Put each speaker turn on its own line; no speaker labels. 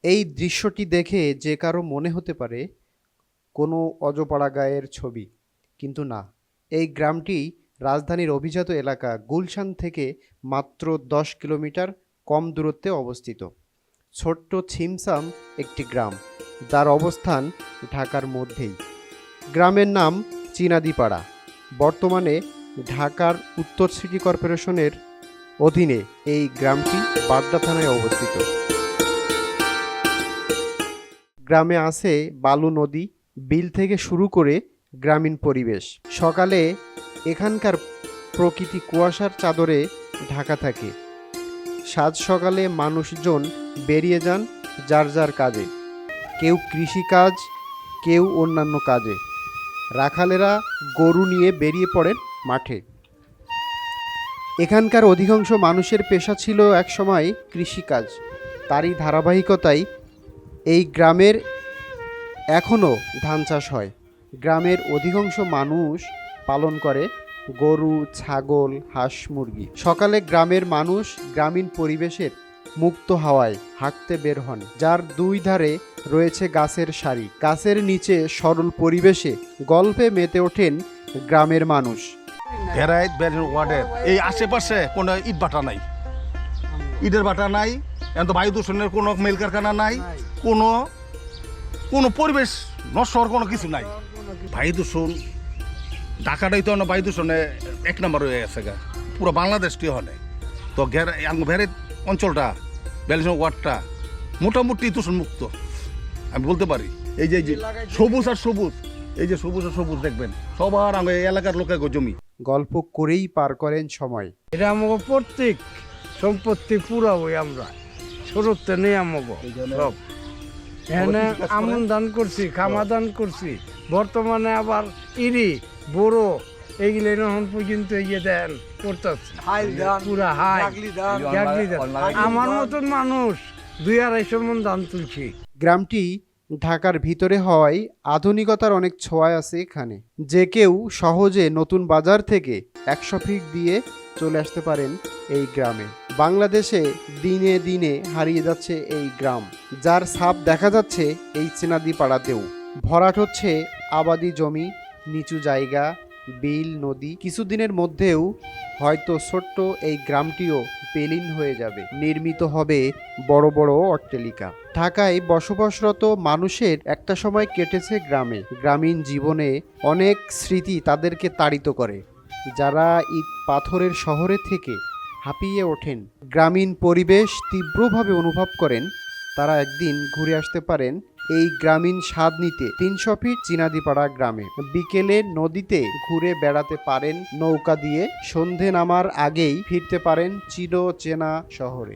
এই দৃশ্যটি দেখে যে কারো মনে হতে পারে কোনো অজপাড়া গাঁয়ের ছবি, কিন্তু না। এই গ্রামটি রাজধানীর অভিজাত এলাকা গুলশান থেকে মাত্র ১০ কিলোমিটার কম দূরত্বে অবস্থিত। ছোট্ট ছিমছাম একটি গ্রাম, যার অবস্থান ঢাকার মধ্যেই। গ্রামের নাম চিনাদিপাড়া। বর্তমানে ঢাকার উত্তর সিটি কর্পোরেশনের অধীনে এই গ্রামটি বাড্ডা থানায় অবস্থিত। গ্রামে আছে বালু নদী, বিল থেকে শুরু করে গ্রামীণ পরিবেশ। সকালে এখানকার প্রকৃতি কুয়াশার চাদরে ঢাকা থাকে। সাত সকালে মানুষজন বেরিয়ে যান যার যার কাজে, কেউ কৃষিকাজ, কেউ অন্যান্য কাজে। রাখালেরা গরু নিয়ে বেরিয়ে পড়েন মাঠে। এখানকার অধিকাংশ মানুষের পেশা ছিল একসময় কৃষিকাজ। তারই ধারাবাহিকতায় এই গ্রামের এখনও ধান চাষ হয়। গ্রামের অধিকাংশ মানুষ পালন করে গরু, ছাগল, হাঁস, মুরগি। সকালে গ্রামের মানুষ গ্রামীণ পরিবেশের মুক্ত হাওয়ায় হাঁটতে বের হন, যার দুই ধারে রয়েছে গাছের সারি। গাছের নিচে সরল পরিবেশে গল্পে মেতে ওঠেন গ্রামের মানুষ।
ওয়ার্ডের এই আশেপাশে কোনো ইট ভাটা নাই, ইটের ভাটা নাই, এখন তো বায়ু দূষণের কোনো মিল কারখানা নাই, কোনো কোনো পরিবেশ নষ্ট হওয়ার কোনো কিছু নাই। বায়ু দূষণ ঢাকাটাই তো বায়ু দূষণে 1 নম্বর হয়ে গেছে গা, পুরো বাংলাদেশটি হলে তো ভেরে অঞ্চলটা ব্যালেন্স ওয়ার্ডটা মোটামুটি দূষণ মুক্ত আমি বলতে পারি। এই যে সবুজ আর সবুজ, এই যে সবুজ আর সবুজ দেখবেন সবার আগে এলাকার লোকের জমি।
গল্প করেই পার করেন সময়।
এটা আমাকে প্রত্যেক সম্পত্তি পুরা হই, আমরা ছোটতে নেই আমাকে সব। এখানে আমন দান করছি, খামা দান করছি, বর্তমানে আবার ইরি বড়ো এইগুলো এখন পর্যন্ত ইয়ে দেন করতেছে পুরা হাই আমার মতন মানুষ ২-২৫০ মন দান তুলছি।
গ্রামটি ঢাকার ভিতরে হওয়ায় আধুনিকতার অনেক ছোঁয়া আছে এখানে। যে কেউ সহজে নতুন বাজার থেকে ১০০ ফিট দিয়ে চলে আসতে পারেন এই গ্রামে। বাংলাদেশে দিনে দিনে হারিয়ে যাচ্ছে এই গ্রাম, যার ছাপ দেখা যাচ্ছে এই চিনাদিপাড়াতেও। ভরাট হচ্ছে আবাদি জমি, নিচু জায়গা, বিল, নদী। কিছুদিনের মধ্যেও হয়তো ছোট্ট এই গ্রামটিও বিলীন হয়ে যাবে। নির্মিত হবে বড় বড় অট্টালিকা। ঢাকায় বসবাসরত মানুষের একটা সময় কেটেছে গ্রামে। গ্রামীণ জীবনে অনেক স্মৃতি তাদেরকে তাড়িত করে। যারা ইট পাথরের শহরে থেকে হাঁপিয়ে ওঠেন, গ্রামীণ পরিবেশ তীব্রভাবে অনুভব করেন, তারা একদিন ঘুরে আসতে পারেন এই গ্রামীণ স্বাদ নিতে ৩০০ ফিট চিনাদিপাড়া গ্রামে। বিকেলে নদীতে ঘুরে বেড়াতে পারেন নৌকা দিয়ে, সন্ধে নামার আগেই ফিরতে পারেন চিরচেনা শহরে।